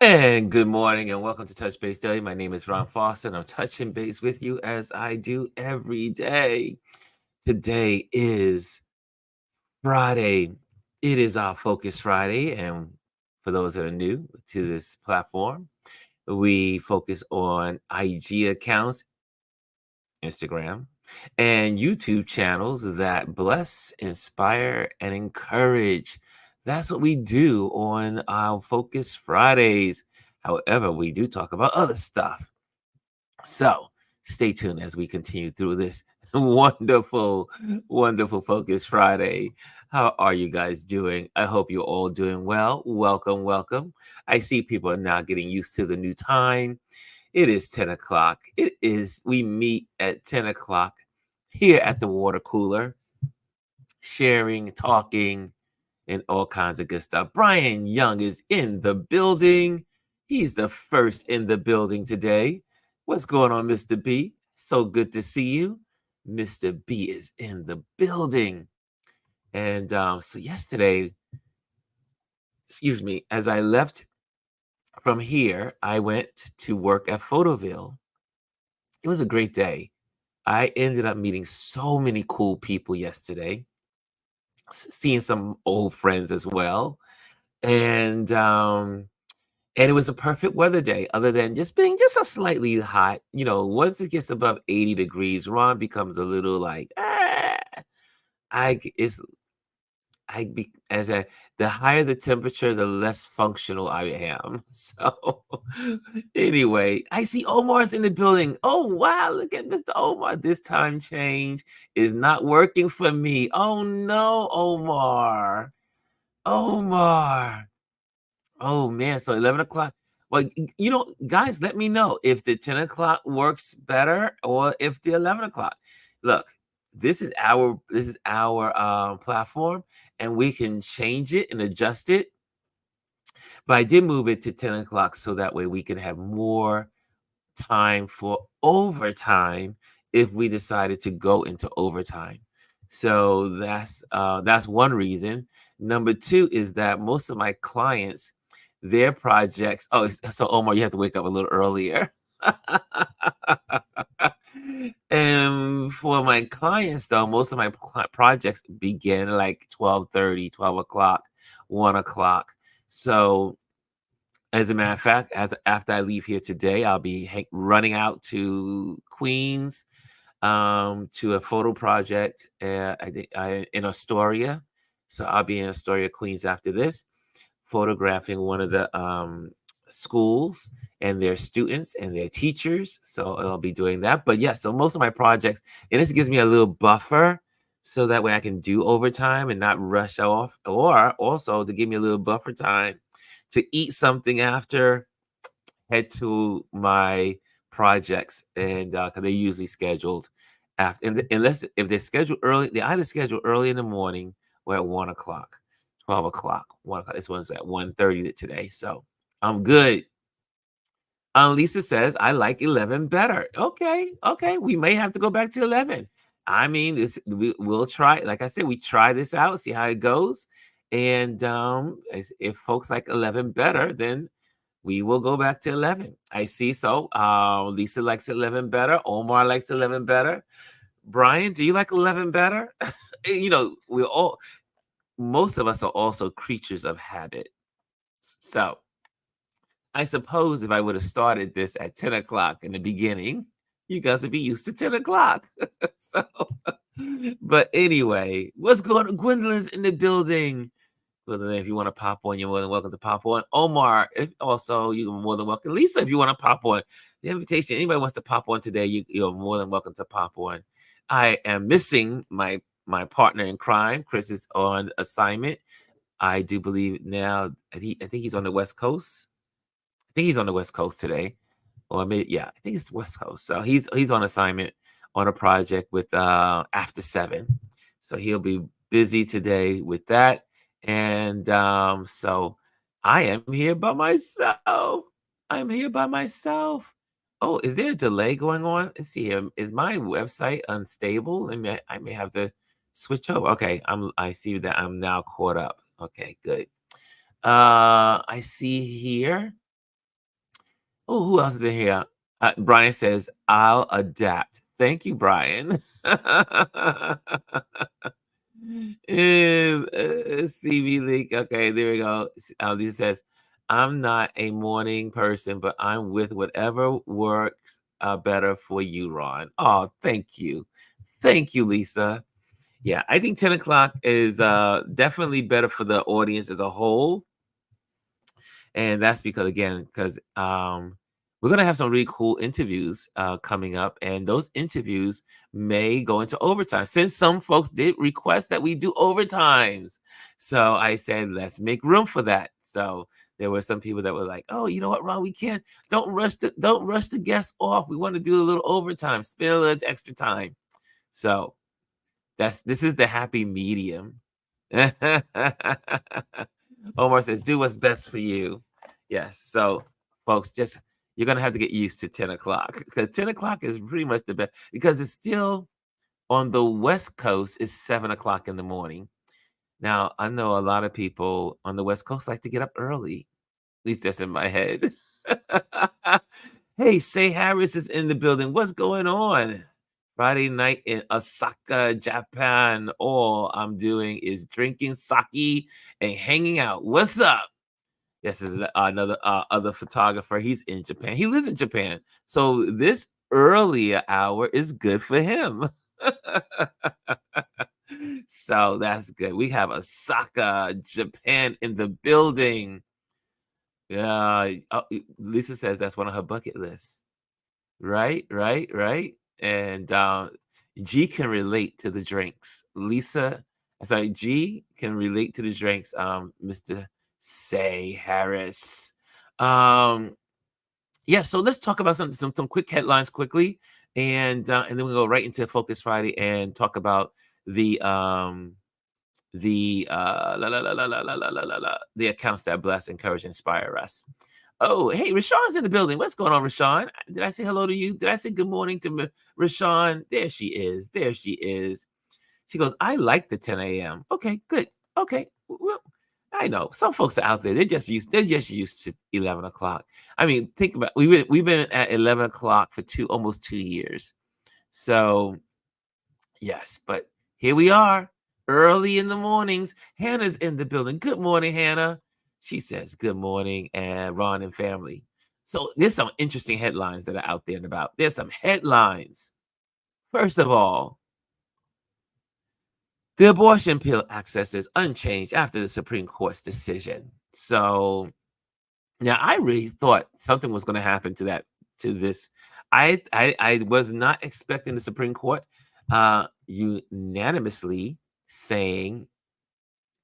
And good morning and welcome to Touch Base Daily. My name is Ron Foster and I'm touching base with you as I do every day. Today is Friday. It is our Focus Friday. And for those that are new to this platform, we focus on IG accounts, Instagram, and YouTube channels that bless, inspire, and encourage. That's what we do on our Focus Fridays. However, we do talk about other stuff. So stay tuned as we continue through this wonderful, wonderful Focus Friday. How are you guys doing? I hope you're all doing well. Welcome, welcome. I see people are now getting used to the new time. It is 10 o'clock. We meet at 10 o'clock here at the water cooler, sharing, talking, and all kinds of good stuff. Brian Young is in the building. He's the first in the building today. What's going on, Mr. B? So good to see you. Mr. B is in the building. And so yesterday, excuse me, as I left from here, I went to work at Photoville. It was a great day. I ended up meeting so many cool people yesterday, seeing some old friends as well. And it was a perfect weather day, other than just being just a slightly hot. Once it gets above 80 degrees, Ron becomes a little like, it's as the higher the temperature, the less functional I am. So anyway, I see Omar's in the building. Oh wow, look at Mr. Omar. This time change is not working for me. Oh no, Omar. Omar. Oh man, so 11 o'clock. Well, guys, let me know if the 10 o'clock works better or if the 11 o'clock. Look, this is our platform, and we can change it and adjust it. But I did move it to 10 o'clock so that way we can have more time for overtime if we decided to go into overtime. So that's one reason. Number two is that most of my clients, their projects. Oh, so Omar, you have to wake up a little earlier. And for my clients, though, most of my projects begin like 12:30, 12 o'clock, 1 o'clock. So as a matter of fact, after I leave here today, I'll be running out to Queens, to a photo project, in Astoria. So I'll be in Astoria, Queens after this, photographing one of the schools and their students and their teachers. So I'll be doing that. But yeah, so most of my projects, and this gives me a little buffer so that way I can do overtime and not rush off, or also to give me a little buffer time to eat something after, head to my projects, and because they're usually scheduled after, unless if they're scheduled early, they're either scheduled early in the morning or at 1 o'clock, 12 o'clock, 1 o'clock. This one's at 1:30 today, so I'm good. Lisa says I like 11 better. Okay, okay, we may have to go back to 11. I mean, we'll try. Like I said, we try this out, see how it goes, and if folks like 11 better, then we will go back to 11. I see. So Lisa likes 11 better. Omar likes 11 better. Brian, do you like 11 better? We're all, most of us are also creatures of habit. So I suppose if I would have started this at 10 o'clock in the beginning, you guys would be used to 10 o'clock. So, but anyway, what's going on? Gwendolyn's in the building. Gwendolyn, if you want to pop on, you're more than welcome to pop on. Omar, also, you're more than welcome. Lisa, if you want to pop on, the invitation, anybody wants to pop on today, you're more than welcome to pop on. I am missing my partner in crime. Chris is on assignment. I do believe now, I think he's on the West Coast. I think he's on the West Coast today. Or maybe, yeah, I think it's the West Coast. So he's on assignment on a project with After 7. So he'll be busy today with that. And so I am here by myself. I'm here by myself. Oh, is there a delay going on? Let's see here. Is my website unstable? I may have to switch over. Okay, I see that I'm now caught up. Okay, good. I see here. Oh, who else is in here? Brian says, "I'll adapt." Thank you, Brian. CB Leak. Okay, there we go. Lisa says, "I'm not a morning person, but I'm with whatever works better for you, Ron." Oh, thank you. Thank you, Lisa. Yeah, I think 10 o'clock is definitely better for the audience as a whole. And that's because, again, because we're going to have some really cool interviews coming up. And those interviews may go into overtime since some folks did request that we do overtimes. So I said, let's make room for that. So there were some people that were like, oh, you know what, Ron, we can't, don't rush the guests off. We want to do a little overtime, spend a little extra time. So this is the happy medium. Omar says, do what's best for you. Yes. So, folks, just you're gonna have to get used to 10 o'clock because 10 o'clock is pretty much the best because it's still on the West Coast, it's 7 o'clock in the morning. Now, I know a lot of people on the West Coast like to get up early. At least that's in my head. Hey, Say Harris is in the building. What's going on? Friday night in Osaka, Japan. All I'm doing is drinking sake and hanging out. What's up? Yes, is another other photographer. He's in Japan. He lives in Japan. So this earlier hour is good for him. So that's good. We have Osaka, Japan in the building. Yeah. Lisa says that's one of her bucket lists. Right, right, right. And G can relate to the drinks. Sorry, G can relate to the drinks. Mr. Say Harris. Um, yeah, so let's talk about some quick headlines quickly, and then we'll go right into Focus Friday and talk about the the accounts that bless, encourage, inspire us. Oh, hey, Rashawn's in the building. What's going on, Rashawn? Did I say hello to you? Did I say good morning to Rashawn? There she is. There she is. She goes, I like the 10 a.m. Okay, good. Okay. Well, I know some folks are out there. They're just used to 11 o'clock. I mean, think about we've been at 11 o'clock for almost 2 years. So yes, but here we are, early in the mornings. Hannah's in the building. Good morning, Hannah. She says, good morning, and Ron and family. So there's some interesting headlines that are out there and about. There's some headlines. First of all, the abortion pill access is unchanged after the Supreme Court's decision. So now I really thought something was going to happen to this. I was not expecting the Supreme Court unanimously saying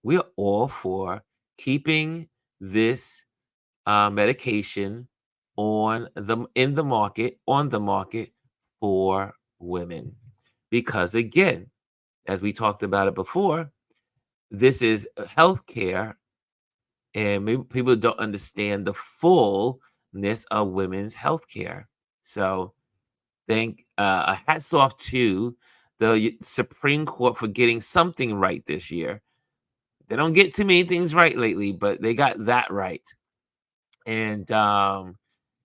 we're all for keeping this medication on the market for women, because again, as we talked about it before, this is healthcare, and maybe people don't understand the fullness of women's healthcare. So thank hats off to the Supreme Court for getting something right this year. They don't get too many things right lately, but they got that right. And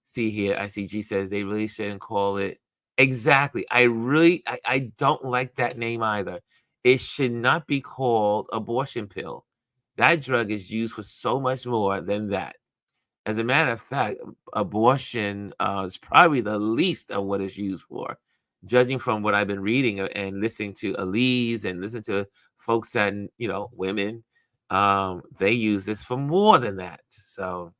see here, ICG says they really shouldn't call it exactly. I don't like that name either. It should not be called abortion pill. That drug is used for so much more than that. As a matter of fact, abortion is probably the least of what it's used for. Judging from what I've been reading and listening to Elise and listen to folks that, women, they use this for more than that. So,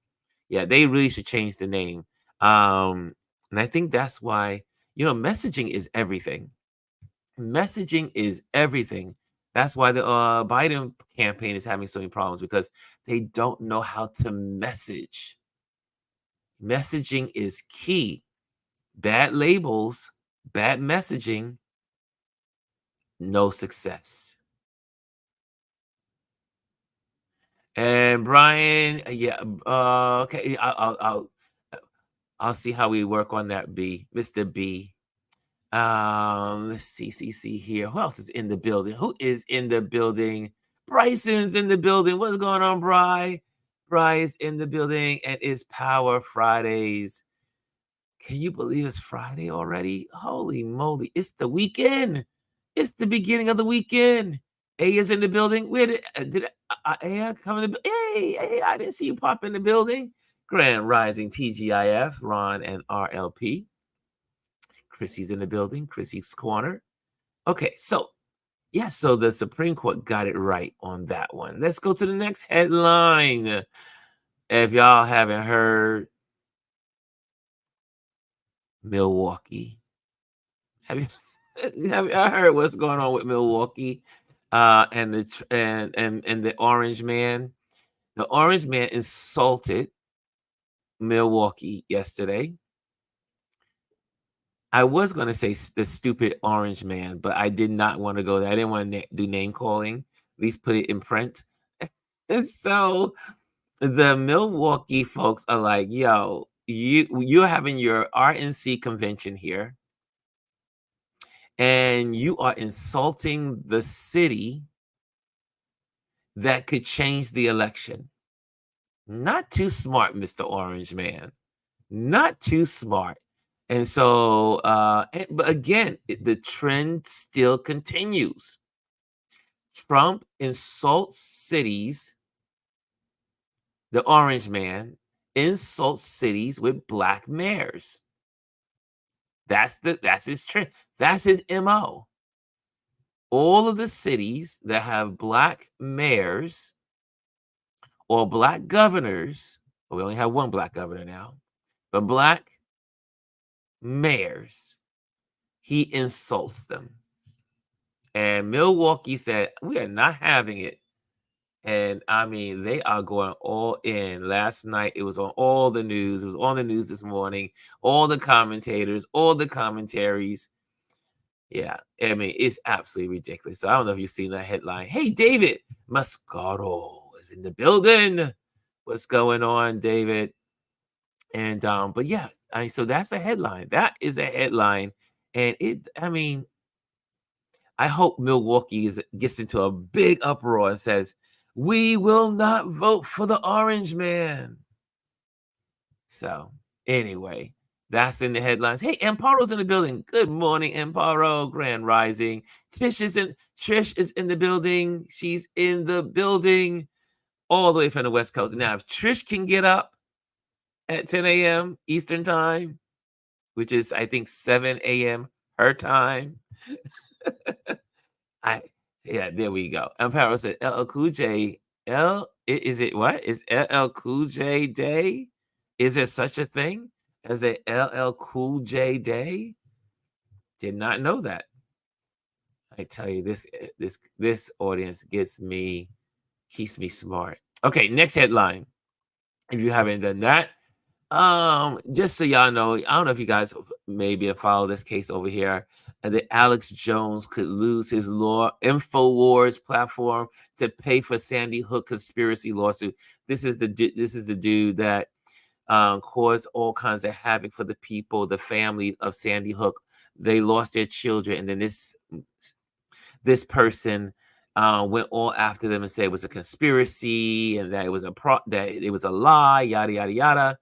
yeah, they really should change the name. And I think that's why, messaging is everything. Messaging is everything. That's why the Biden campaign is having so many problems, because they don't know how to message. Messaging is key. Bad labels, bad messaging, no success. And Brian, yeah, okay, I'll see how we work on that. Mr. B. Let's see here. Who else is in the building? Who is in the building? Bryson's in the building. What's going on, Bry? Bry is in the building, and it's Power Fridays. Can you believe it's Friday already? Holy moly. It's the weekend. It's the beginning of the weekend. A is in the building. Where did A come in the Hey, hey, I didn't see you pop in the building. Grand Rising TGIF, Ron and RLP. Chrissy's in the building. Chrissy's Corner. Okay, so yeah, so the Supreme Court got it right on that one. Let's go to the next headline. If y'all haven't heard, Milwaukee. Have you have y'all heard what's going on with Milwaukee? And the Orange Man. The Orange Man insulted Milwaukee yesterday. I was going to say the stupid Orange Man, but I did not want to go there. I didn't want to do name calling. At least put it in print. And so the Milwaukee folks are like, yo, you're having your RNC convention here, and you are insulting the city that could change the election. Not too smart, Mr. Orange Man. Not too smart. And so, but again, the trend still continues. Trump insults cities. The Orange Man insults cities with black mayors. That's his trend. That's his MO. All of the cities that have black mayors or black governors, well, we only have one black governor now, but black mayors, he insults them. And Milwaukee said, we are not having it. And I mean, they are going all in. Last night, it was on all the news. It was on the news this morning. All the commentators, all the commentaries. Yeah, I mean, it's absolutely ridiculous. So I don't know if you've seen that headline. Hey, David Mascaro is in the building. What's going on, David? And but yeah, so that's a headline. That is a headline. And I mean, I hope Milwaukee gets into a big uproar and says, we will not vote for the Orange Man. So anyway, that's in the headlines. Hey, Amparo's in the building. Good morning, Amparo. Grand Rising. Trish is in the building. She's in the building all the way from the West Coast. Now, if Trish can get up at 10 a.m. Eastern time, which is, I think, 7 a.m. her time. Yeah, there we go. Amparo said LL Cool J. Is it what? Is LL Cool J Day? Is there such a thing as a LL Cool J Day? Did not know that. I tell you, this audience keeps me smart. Okay, next headline. If you haven't done that, just so y'all know, I don't know if you guys maybe follow this case over here, that Alex Jones could lose his InfoWars platform to pay for Sandy Hook conspiracy lawsuit. This is the dude that caused all kinds of havoc for the people, the families of Sandy Hook. They lost their children, and then this person went all after them and said it was a conspiracy and that it was a lie, yada yada yada.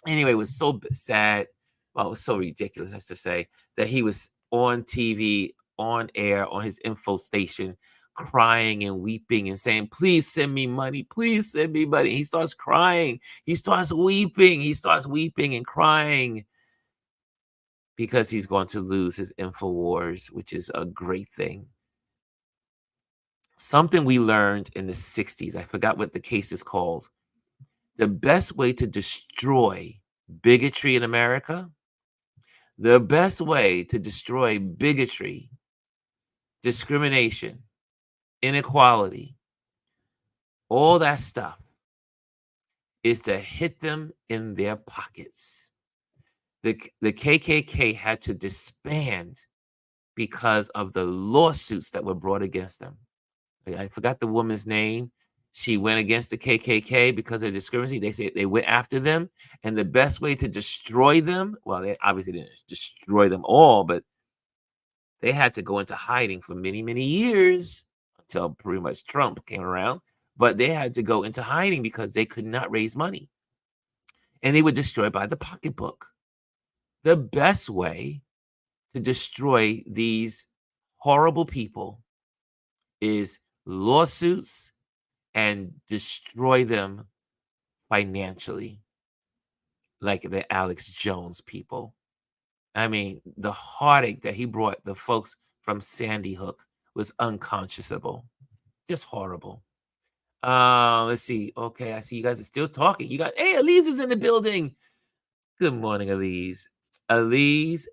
Anyway, it was so sad. Well, it was so ridiculous, as to say, that he was on TV, on air, on his info station, crying and weeping and saying, please send me money. Please send me money. He starts crying. He starts weeping. He starts weeping and crying because he's going to lose his InfoWars, which is a great thing. Something we learned in the 60s, I forgot what the case is called. The best way to destroy bigotry in America, the best way to destroy bigotry, discrimination, inequality, all that stuff is to hit them in their pockets. The KKK had to disband because of the lawsuits that were brought against them. I forgot the woman's name. She went against the KKK because of discrimination. They say they went after them, and the best way to destroy them, well, they obviously didn't destroy them all, but they had to go into hiding for many, many years until pretty much Trump came around. But they had to go into hiding because they could not raise money, and they were destroyed by the pocketbook. The best way to destroy these horrible people is lawsuits and destroy them financially, like the Alex Jones people. I mean, the heartache that he brought the folks from Sandy Hook was unconscionable, just horrible. Let's see. Okay, I see you guys are still talking. You got, hey, Elise is in the building. Good morning, Elise. Elise,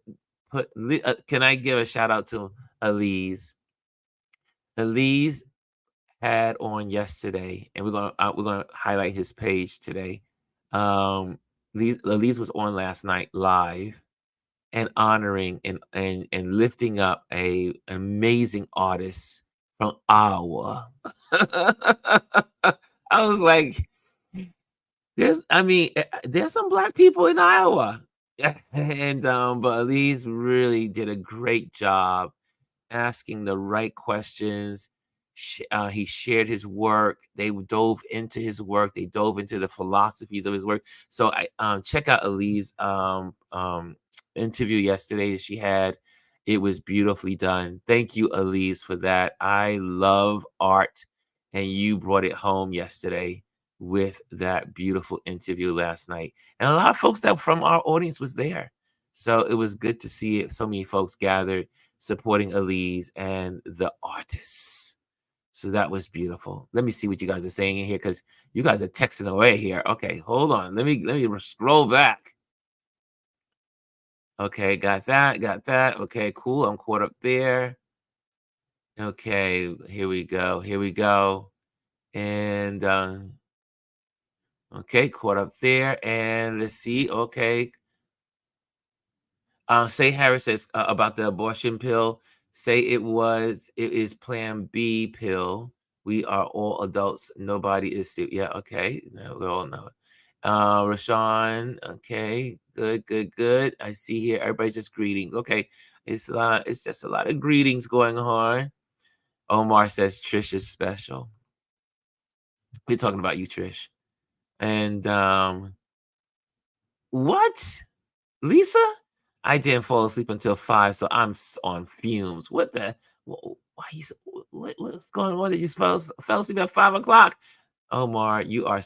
can I give a shout out to Elise? Elise had on yesterday, and we're gonna highlight his page today. Elise was on last night live and honoring and lifting up a amazing artist from Iowa. I was like, there's some black people in Iowa. And but Elise really did a great job asking the right questions. He shared his work. They dove into his work. They dove into the philosophies of his work. So I check out Elise's interview yesterday that she had. It was beautifully done. Thank you, Elise, for that. I love art, and you brought it home yesterday with that beautiful interview last night. And a lot of folks that from our audience was there. So it was good to see it. So many folks gathered supporting Elise and the artists. So that was beautiful. Let me see what you guys are saying in here because you guys are texting away here. Okay, hold on. Let me scroll back. Okay, got that, got that. Okay, cool. I'm caught up there. Okay, here we go. Here we go. And okay, caught up there. And let's see. Okay, say Harris says about the abortion pill. Say it is Plan B pill. We are all adults. Nobody is still. Yeah, okay. No, we all know it. Rashawn, okay, good, good, good. I see here everybody's just greetings. Okay, it's just a lot of greetings going on. Omar says Trish is special. We're talking about you, Trish. And what? Lisa? I didn't fall asleep until 5, so I'm on fumes. What the? Why what's going on? Did you fell asleep at 5 o'clock? Omar, you are.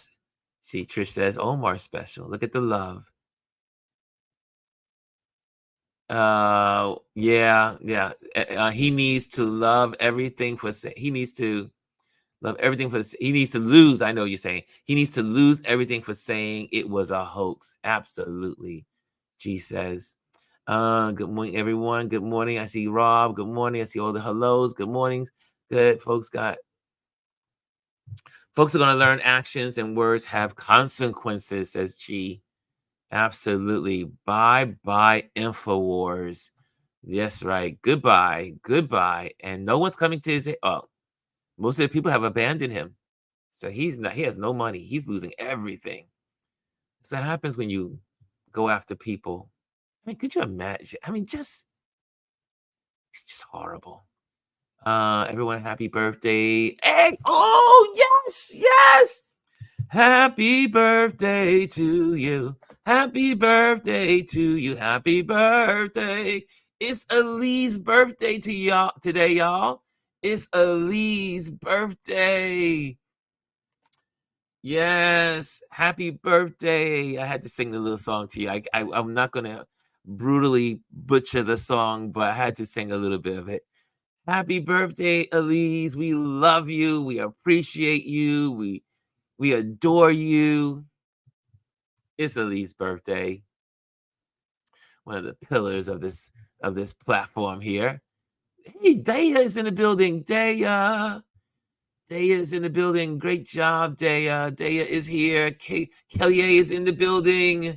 See, Trish says Omar special. Look at the love. Yeah, yeah. He needs to love everything for. He needs to love everything for. He needs to lose. I know you're saying he needs to lose everything for saying it was a hoax. Absolutely, G says. Good morning, everyone. Good morning. I see Rob. Good morning. I see all the hellos. Good mornings. Good folks. Folks are gonna learn actions and words have consequences. Says G. Absolutely. Bye bye, Infowars. Yes, right. Goodbye. Goodbye. And no one's coming to his aid. Oh, most of the people have abandoned him. So he has no money. He's losing everything. So it happens when you go after people. I mean, could you imagine? I mean, it's just horrible. Everyone, happy birthday. Hey, oh, yes, yes. Happy birthday to you. Happy birthday to you. Happy birthday. It's Elise's birthday to y'all today, y'all. It's Elise's birthday. Yes. Happy birthday. I had to sing the little song to you. I'm not going to brutally butcher the song, but I had to sing a little bit of it. Happy birthday, Elise. We love you. We appreciate you. We adore you. It's Elise's birthday. One of the pillars of this platform here. Hey, Daya is in the building. Daya is in the building. Great job, Daya. Daya is here. Kelly is in the building.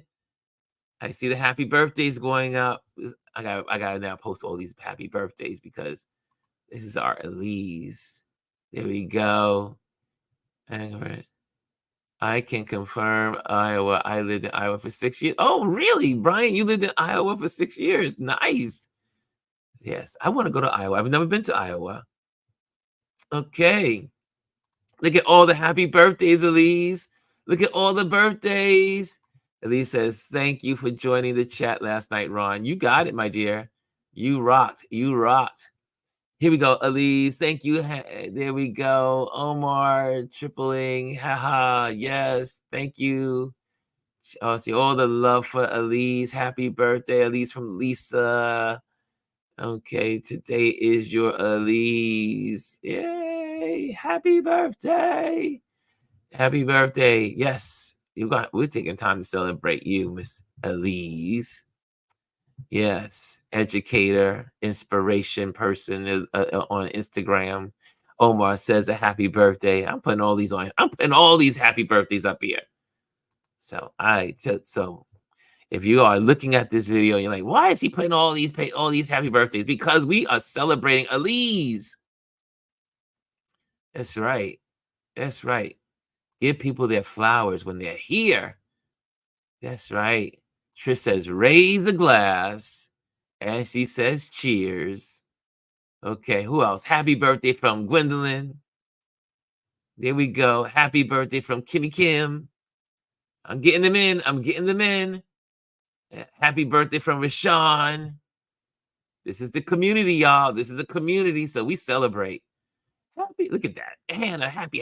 I see the happy birthdays going up. I gotta now post all these happy birthdays because this is our Elise. There we go. All right. I can confirm Iowa. I lived in Iowa for 6 years. Oh, really, Brian? You lived in Iowa for 6 years. Nice. Yes, I want to go to Iowa. I've never been to Iowa. Okay. Look at all the happy birthdays, Elise. Look at all the birthdays. Elise says, thank you for joining the chat last night, Ron. You got it, my dear. You rocked. You rocked. Here we go, Elise. Thank you. There we go. Omar tripling. Haha. Yes. Thank you. Oh, see all the love for Elise. Happy birthday, Elise from Lisa. Okay, today is your Elise. Yay! Happy birthday! Happy birthday! Yes, we're taking time to celebrate you, Miss Elise. Yes, educator, inspiration person on Instagram. Omar says a happy birthday. I'm putting all these on. I'm putting all these happy birthdays up here. So if you are looking at this video, you're like, why is he putting all these happy birthdays? Because we are celebrating Elise. That's right. That's right. Give people their flowers when they're here. That's right. Trish says, raise a glass. And she says, cheers. Okay, who else? Happy birthday from Gwendolyn. There we go. Happy birthday from Kimmy Kim. I'm getting them in. I'm getting them in. Happy birthday from Rashawn. This is the community, y'all. This is a community, so we celebrate. Happy, look at that. Hannah, happy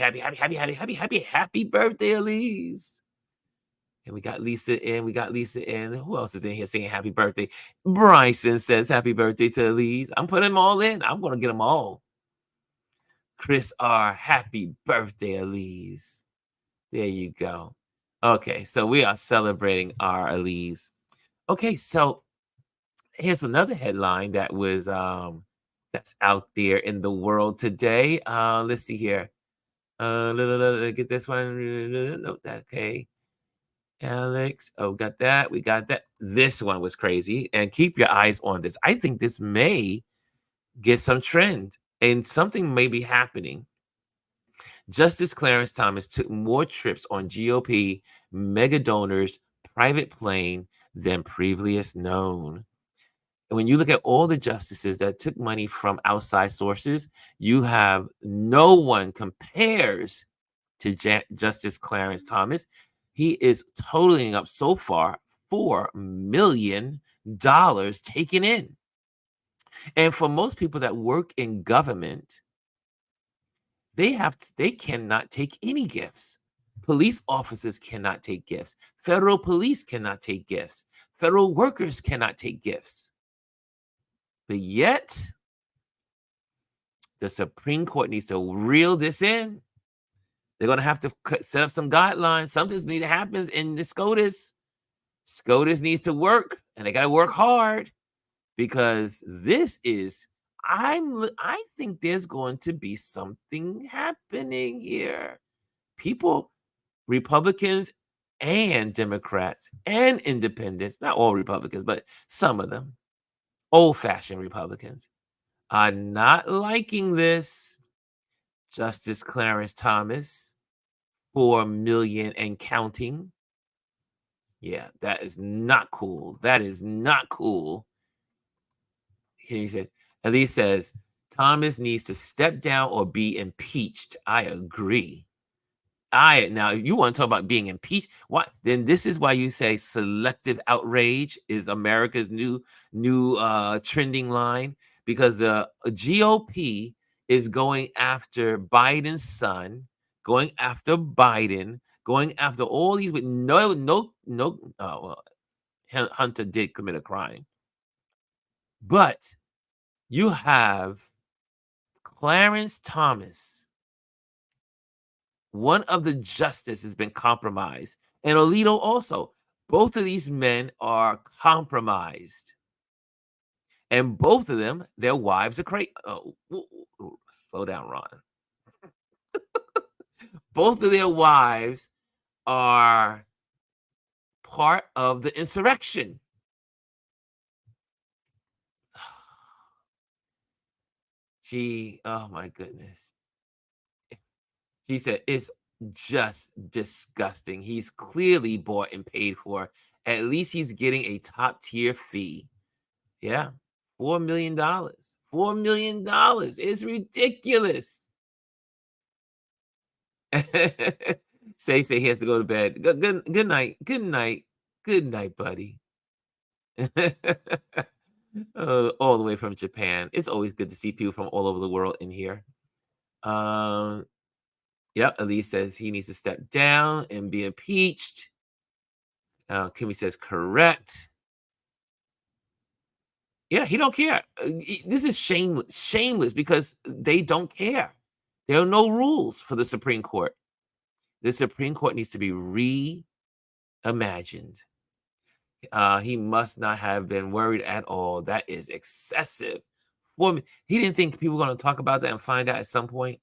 birthday, Elise. And we got Lisa in. We got Lisa in. Who else is in here saying happy birthday? Bryson says happy birthday to Elise. I'm putting them all in. I'm going to get them all. Chris R, happy birthday, Elise. There you go. Okay, so we are celebrating our Elise. Okay, so here's another headline that was that's out there in the world today. Let's see here. Get this one. Nope, okay. Alex. Oh, got that. We got that. This one was crazy. And keep your eyes on this. I think this may get some trend and something may be happening. Justice Clarence Thomas took more trips on GOP mega donors' private plane than previously known. And when you look at all the justices that took money from outside sources, you have no one compares to Justice Clarence Thomas. He is totaling up so far $4 million taken in. And for most people that work in government, they cannot take any gifts. Police officers cannot take gifts. Federal police cannot take gifts. Federal workers cannot take gifts. But yet, the Supreme Court needs to reel this in. They're going to have to set up some guidelines. Something's need to happen in the SCOTUS. SCOTUS needs to work, and they got to work hard because this is, I think there's going to be something happening here. People, Republicans and Democrats and independents, not all Republicans, but some of them, old-fashioned Republicans, are not liking this. Justice Clarence Thomas, $4 million and counting. Yeah, that is not cool. That is not cool. He said, Elise says, Thomas needs to step down or be impeached. I agree. Now, if you want to talk about being impeached, what then this is why you say selective outrage is America's new trending line, because the GOP is going after Biden's son, going after Biden, going after all these with Hunter did commit a crime. But you have Clarence Thomas. One of the justices has been compromised, and Alito also. Both of these men are compromised, and both of them, their wives are crazy. Oh, slow down, Ron. Both of their wives are part of the insurrection. Gee, oh my goodness. She said, it's just disgusting. He's clearly bought and paid for. At least he's getting a top tier fee. Yeah, $4 million. $4 million. It's ridiculous. Say he has to go to bed. Good night. Good night. Good night, buddy. All the way from Japan. It's always good to see people from all over the world in here. Um, yep, Elise says he needs to step down and be impeached. Kimmy says correct. Yeah, he don't care. This is shameless, shameless because they don't care. There are no rules for the Supreme Court. The Supreme Court needs to be reimagined. He must not have been worried at all. That is excessive. For me, he didn't think people were going to talk about that and find out at some point.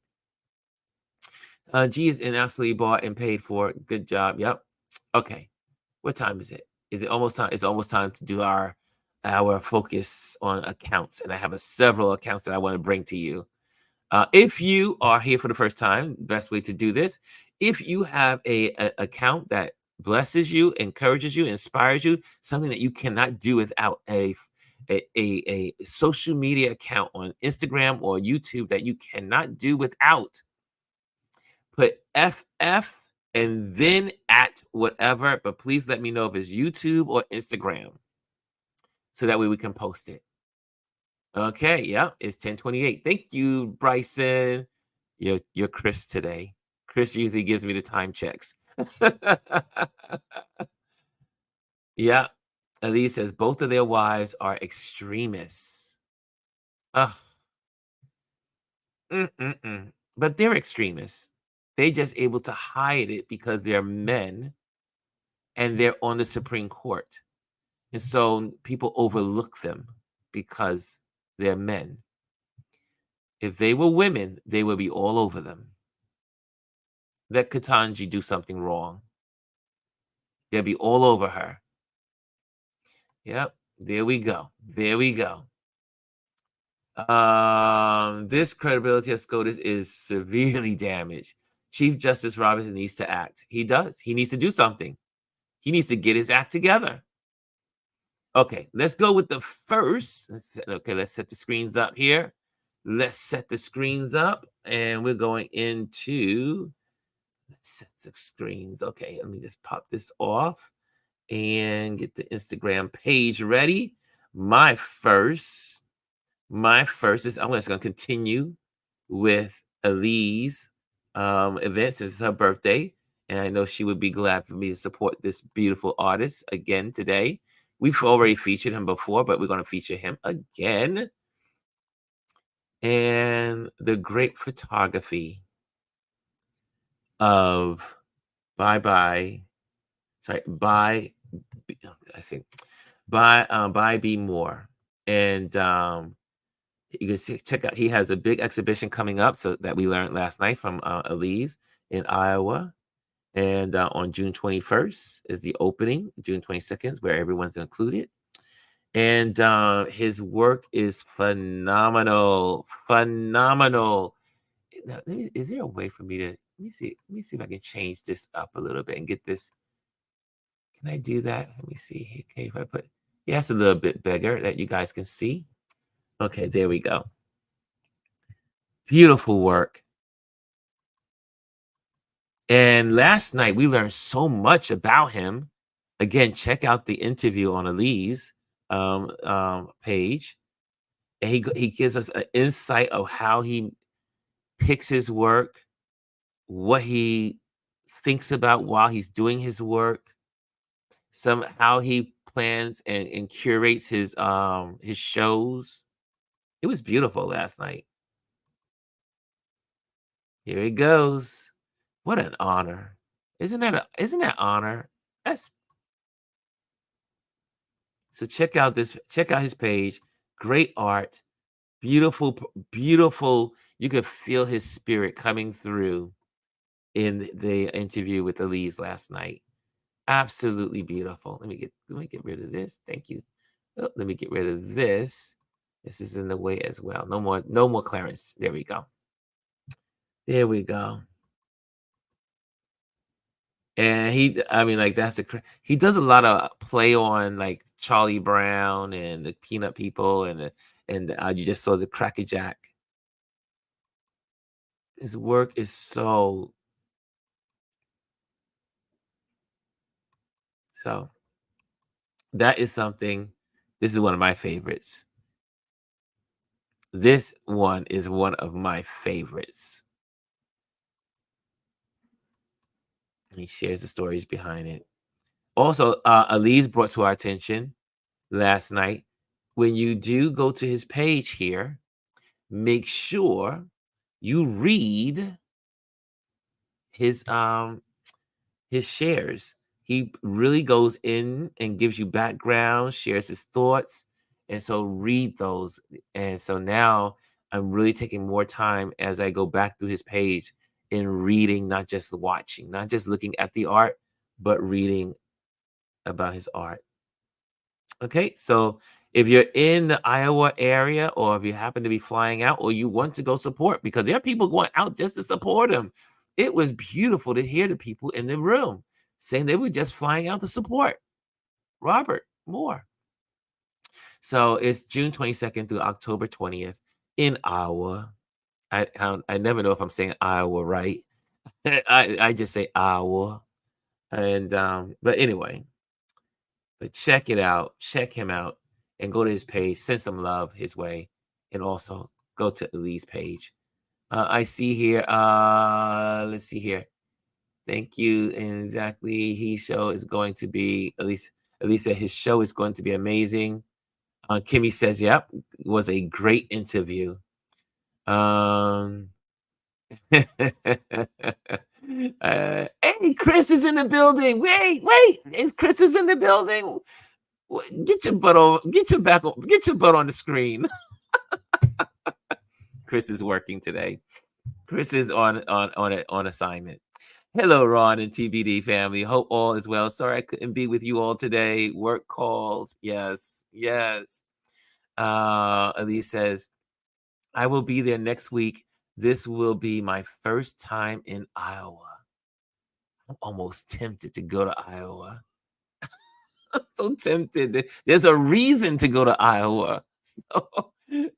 G is in absolutely bought and paid for. Good job. Yep. Okay. What time is it? Is it almost time? It's almost time to do our focus on accounts, and I have several accounts that I want to bring to you. If you are here for the first time, best way to do this, if you have a account that blesses you, encourages you, inspires you, something that you cannot do without a social media account on Instagram or YouTube that you cannot do without, put FF and then at whatever, but please let me know if it's YouTube or Instagram so that way we can post it. Okay, yeah, it's 10:28. Thank you, Bryson. You're Chris today. Chris usually gives me the time checks. Yeah, Elise says both of their wives are extremists. Ugh. Mm-mm-mm. But they're extremists. They just able to hide it because they're men and they're on the Supreme Court. And so people overlook them because they're men. If they were women, they would be all over them. Let Katanji do something wrong. They'll be all over her. Yep. There we go. There we go. This credibility of SCOTUS is severely damaged. Chief Justice Roberts needs to act. He does. He needs to do something. He needs to get his act together. Okay, let's go with the first. Let's set the screens up here. Let's set the screens up, and we're going into let's set the screens. Okay, let me just pop this off and get the Instagram page ready. My first is I'm just going to continue with Elise event since it's her birthday, and I know she would be glad for me to support this beautiful artist again today. We've already featured him before, but we're going to feature him again. And the great photography of bye. Sorry, by I say by bymmoore. And you can see, check out, he has a big exhibition coming up, so that we learned last night from Elise in Iowa. And on June 21st is the opening, June 22nd, where everyone's included. And his work is phenomenal. Phenomenal. Now, is there a way for me to let me see if I can change this up a little bit and get this. Can I do that? Let me see. Okay, if I put, yeah, it's a little bit bigger that you guys can see. Okay, there we go. Beautiful work. And last night we learned so much about him. Again, check out the interview on Elise page. And he gives us an insight of how he picks his work, what he thinks about while he's doing his work, how he plans and curates his shows. It was beautiful last night. Here it goes. What an honor. Isn't that honor? That's so check out his page. Great art. Beautiful, beautiful. You could feel his spirit coming through in the interview with Elise last night. Absolutely beautiful. Let me get rid of this. Thank you. Oh, let me get rid of this. This is in the way as well. No more Clarence. There we go. There we go. And he does a lot of play on like Charlie Brown and the Peanut People and you just saw the Cracker Jack. His work is so That is something. This is one of my favorites. This one is one of my favorites. He shares the stories behind it. Also, Elise brought to our attention last night, when you do go to his page here, make sure you read his shares. He really goes in and gives you background, shares his thoughts, and so read those. And so now I'm really taking more time as I go back through his page in reading, not just watching, not just looking at the art, but reading about his art. Okay, so if you're in the Iowa area, or if you happen to be flying out, or you want to go support, because there are people going out just to support him. It was beautiful to hear the people in the room saying they were just flying out to support Robert Moore. So it's June 22nd through October 20th in Iowa. I never know if I'm saying Iowa right. I just say Iowa. And but anyway, but check it out, check him out, and go to his page, send some love his way, and also go to Elise's page. I see here, let's see here. Thank you. And exactly, his show is going to be, Elise said his show is going to be amazing. Kimmy says, yep, it was a great interview. Hey, Chris is in the building. Wait, is Chris is in the building? Get your butt on, get your butt on the screen. Chris is working today. Chris is on assignment. Hello, Ron and TBD family. Hope all is well. Sorry I couldn't be with you all today. Work calls. Yes. Elise says, I will be there next week. This will be my first time in Iowa. I'm almost tempted to go to Iowa. So tempted. There's a reason to go to Iowa. So,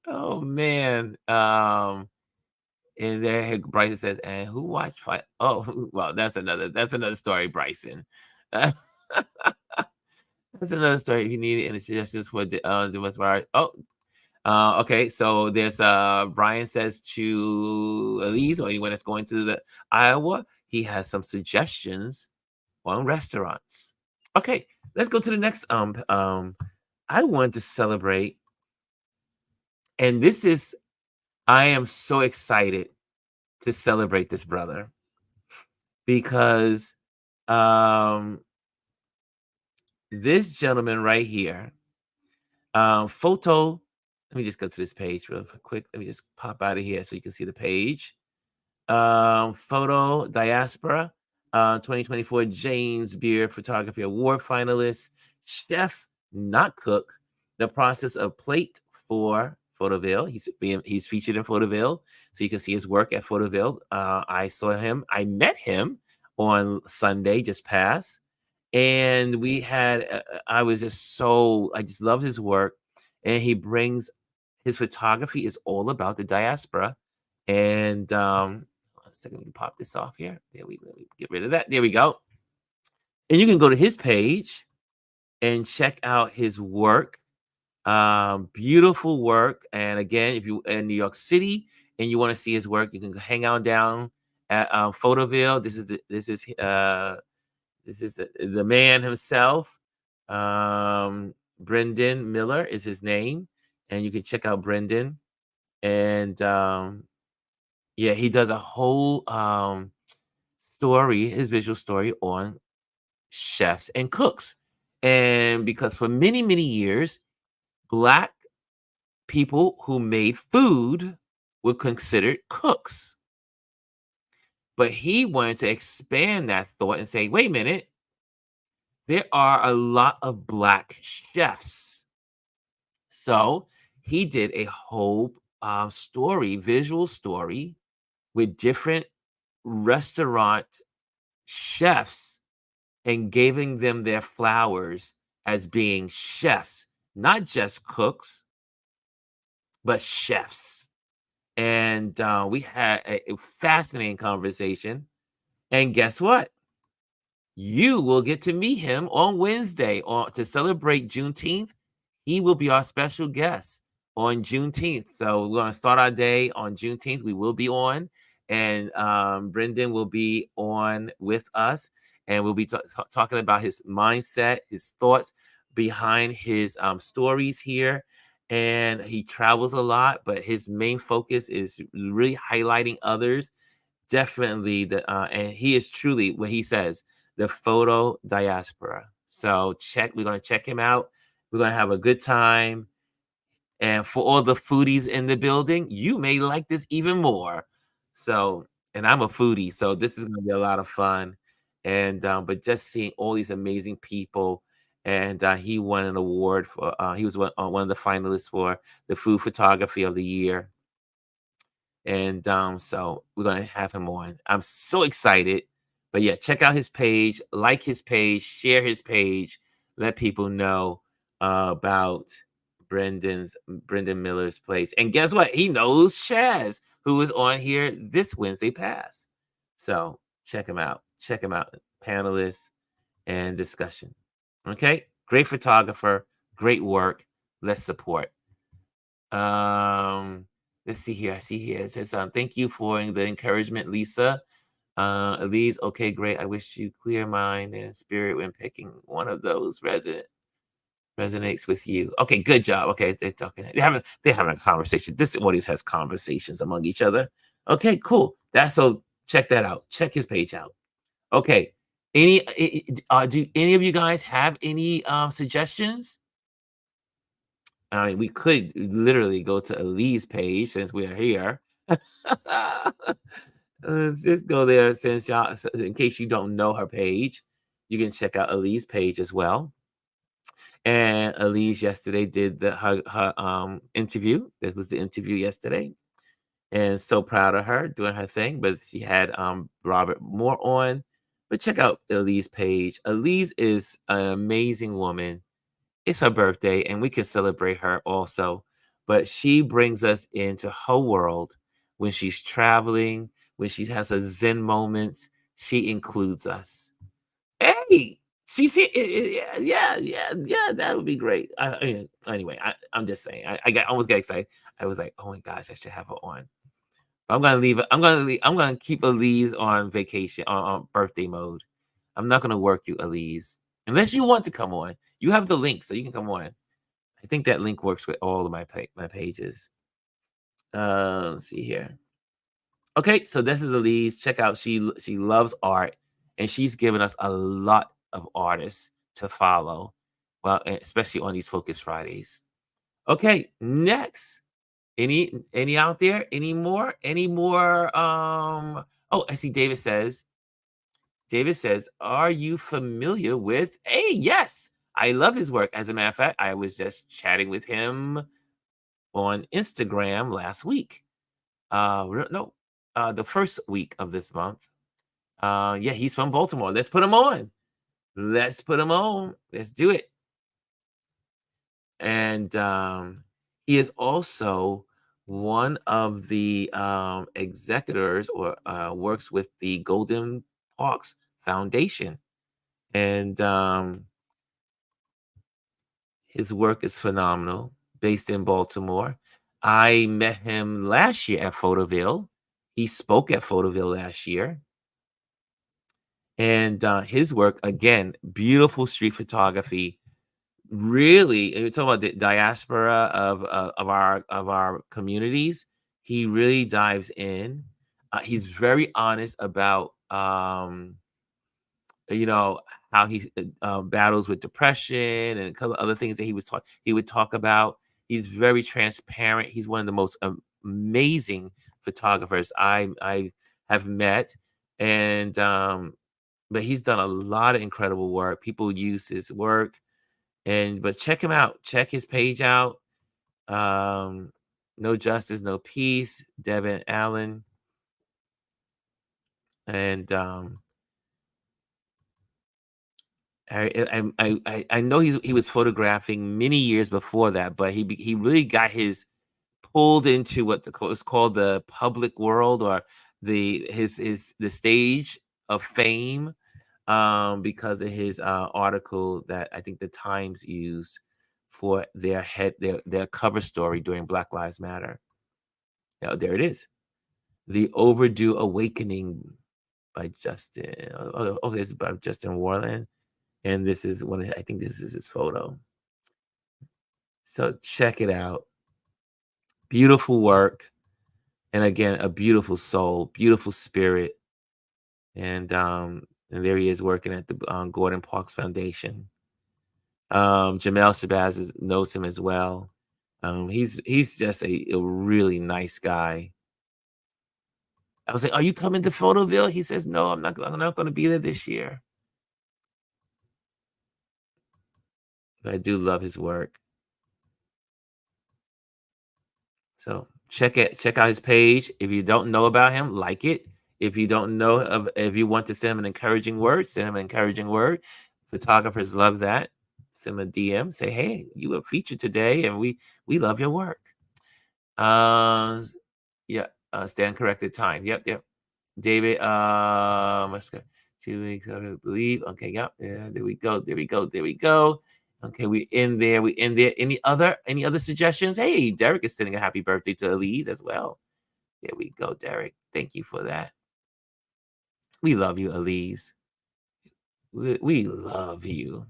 oh man. And there Bryson says, and who watched fight? Oh, well, that's another story, Bryson. That's another story. If you need any suggestions for the West Bar. Oh, okay. So there's Brian says to Elise, or anyone that's going to the Iowa, he has some suggestions on restaurants. Okay, let's go to the next. I want to celebrate, and I am so excited to celebrate this brother because this gentleman right here, photo. Let me just go to this page real quick. Let me just pop out of here so you can see the page. Photo Diaspora, 2024 James Beard Photography Award finalist, chef, not cook. The process of plate for Photoville. He's featured in Photoville, so you can see his work at Photoville. I met him on Sunday just past, and we had. I just love his work, and his photography is all about the diaspora, and a second, we can pop this off here. Let me get rid of that. There we go. And you can go to his page and check out his work. Beautiful work. And again, if you in New York City and you want to see his work, you can hang out down at Photoville. This is the man himself. Brendan Miller is his name, and you can check out Brendan. And yeah, he does a whole his visual story on chefs and cooks. And because for many, many years, Black people who made food were considered cooks. But he wanted to expand that thought and say, wait a minute, there are a lot of Black chefs. So he did a whole visual story with different restaurant chefs and giving them their flowers as being chefs, not just cooks, but chefs. And we had a fascinating conversation. And guess what? You will get to meet him on Wednesday to celebrate Juneteenth. He will be our special guest on Juneteenth. So we're going to start our day on Juneteenth. We will be on, and Brendan will be on with us, and we'll be talking about his mindset, his thoughts behind his stories here. And he travels a lot, but his main focus is really highlighting others. Definitely and he is truly what he says, the photo diaspora. So we're gonna check him out. We're gonna have a good time. And for all the foodies in the building, you may like this even more. So, and I'm a foodie, so this is gonna be a lot of fun. And but just seeing all these amazing people, and he won an award for he was one of the finalists for the food photography of the year. And so we're gonna have him on. I'm so excited. But yeah, check out his page, like his page, share his page, let people know about Brendan Miller's place. And guess what? He knows Shaz, who was on here this Wednesday past. So check him out. Check him out. Panelists and discussion. Okay, great photographer, great work. Let's support. Let's see here. I see here. It says, thank you for the encouragement, Lisa. Elise, okay, great. I wish you clear mind and spirit when picking one of those resonates with you. Okay, good job. Okay, they're talking. They're having a conversation. This audience has conversations among each other. Okay, cool. So check that out. Check his page out. Okay. Do any of you guys have any suggestions? I mean, we could literally go to Elise's page since we are here. Let's just go there since y'all, in case you don't know her page, you can check out Elise's page as well. And Elise yesterday did her interview. This was the interview yesterday, and so proud of her doing her thing. But she had Robert Moore on. But check out Elise's page. Elise is an amazing woman. It's her birthday and we can celebrate her also. But she brings us into her world when she's traveling, when she has her Zen moments. She includes us. Hey, she's here. Yeah. That would be great. Anyway, I'm just saying. I almost got excited. I was like, oh my gosh, I should have her on. I'm gonna leave it. I'm gonna keep Elise on vacation on birthday mode. I'm not gonna work you, Elise, unless you want to come on. You have the link, so you can come on. I think that link works with all of my pages. Let's see here. Okay, so this is Elise. Check out she loves art, and she's given us a lot of artists to follow. Well, especially on these Focus Fridays. Okay, next. Any out there? Any more? Any more? Oh, I see David says, are you familiar with yes, I love his work. As a matter of fact, I was just chatting with him on Instagram last week. No, the first week of this month. Yeah, he's from Baltimore. Let's put him on. Let's put him on. Let's do it. And he is also one of the executors or works with the Golden Hawks Foundation. And his work is phenomenal, based in Baltimore. I met him last year at Photoville. He spoke at Photoville last year. And his work, again, beautiful street photography. Really, and we talk about the diaspora of our communities. He really dives in. He's very honest about you know how he battles with depression and a couple other things that he would talk about. He's very transparent. He's one of the most amazing photographers I have met, and but he's done a lot of incredible work. People use his work, but check him out. Check his page out. No Justice, No Peace, bydvnlln. And I know he was photographing many years before that, but he really got his pulled into what was called the public world, or the stage of fame. because of his article that I think the Times used for their cover story during Black Lives Matter. Yeah, there it is. The Overdue Awakening by Justin. Okay, this is by Justin Warland. And this is I think this is his photo. So check it out. Beautiful work. And again, a beautiful soul, beautiful spirit. And there he is working at the Gordon Parks Foundation. Jamel Shabazz knows him as well. He's just a really nice guy. I was like, "Are you coming to Photoville?" He says, "No, I'm not. I'm not going to be there this year." But I do love his work. So check out his page. If you don't know about him, like it. If you don't know if you want to send him an encouraging word, send him an encouraging word. Photographers love that. Send him a DM. Say, "Hey, you were featured today, and we love your work." Uh, yeah. Stand corrected time. Yep. David. Let's go. 2 weeks. I believe. Okay. Yep. Yeah. There we go. There we go. Okay, we in there. We in there. Any other suggestions? Hey, Derek is sending a happy birthday to Elise as well. There we go, Derek. Thank you for that. We love you, Elise. We love you.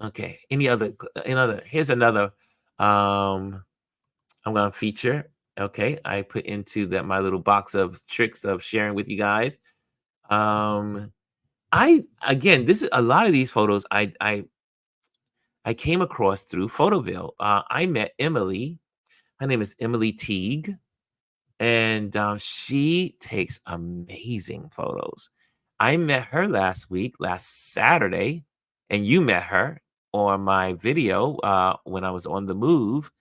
Okay. Here's another I'm gonna feature. Okay. I put into that my little box of tricks of sharing with you guys. Um I again this is a lot of these photos I came across through Photoville. I met Emily. Her name is Emily Teague, and she takes amazing photos. I met her last Saturday, and you met her on my video when I was on the move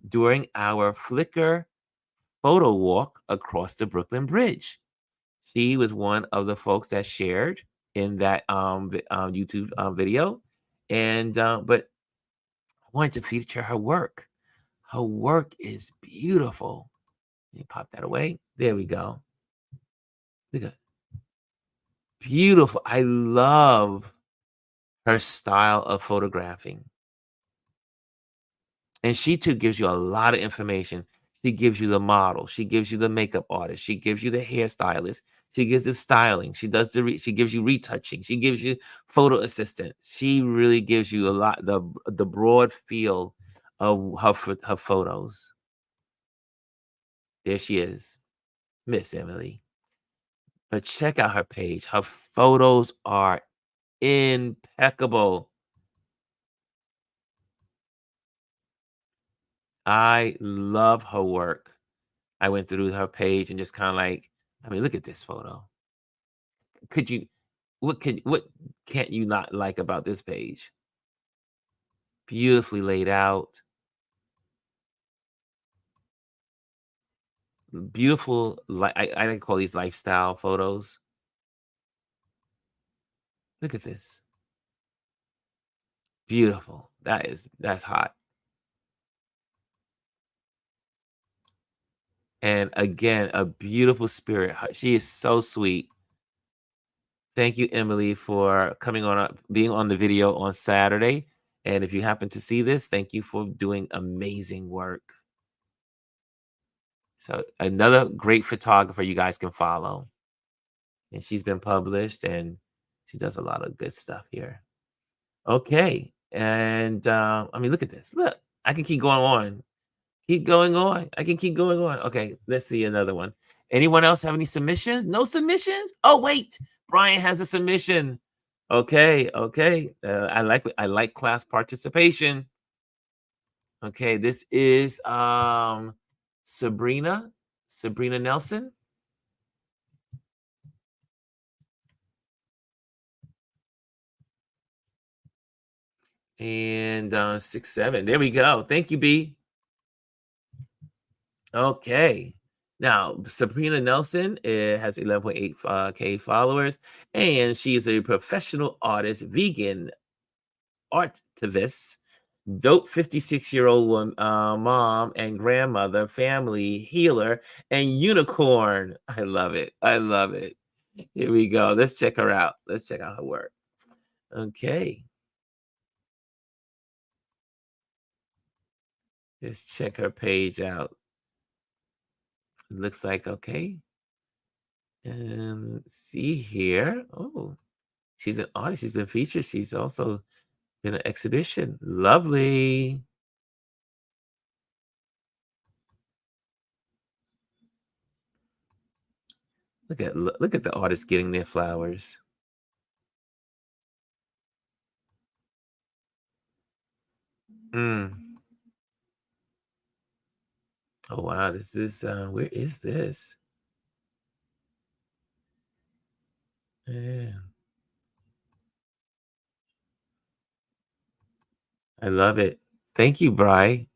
during our Flickr photo walk across the Brooklyn Bridge. She was one of the folks that shared in that YouTube video, and but I wanted to feature her work. Her work is beautiful. Let me pop that away. There we go. Look at beautiful. I love her style of photographing. And she too gives you a lot of information. She gives you the model. She gives you the makeup artist. She gives you the hairstylist. She gives the styling. She gives you retouching. She gives you photo assistant. She really gives you a lot the broad feel of her photos. There she is, Miss Emily. But check out her page. Her photos are impeccable. I love her work. I went through her page and just kind of like, I mean, look at this photo. Could you, what can't you not like about this page? Beautifully laid out, beautiful. I like to call these lifestyle photos. Look at this. Beautiful. That's hot. And again, a beautiful spirit. She is so sweet. Thank you, Emily, for coming on, being on the video on Saturday. And if you happen to see this, thank you for doing amazing work. So another great photographer you guys can follow. And she's been published and she does a lot of good stuff here. Okay. And I mean, look at this. Look, I can keep going on. Keep going on. I can keep going on. Okay, let's see another one. Anyone else have any submissions? No submissions? Oh, wait. Brian has a submission. Okay. I like class participation. Okay, this is Sabrina Nelson. And 6'7". There we go. Thank you, B. Okay. Now, Sabrina Nelson has 11.8 K followers, and she is a professional artist, vegan artivist, dope 56-year-old mom and grandmother, family healer, and unicorn. I love it. I love it. Here we go. Let's check her out. Let's check out her work. Okay. Let's check her page out. It looks like okay. And let's see here. Oh, she's an artist. She's been featured. She's also been an exhibition. Lovely. Look at the artists getting their flowers. Mm. Oh wow, this is where is this? Yeah, I love it. Thank you, Bry.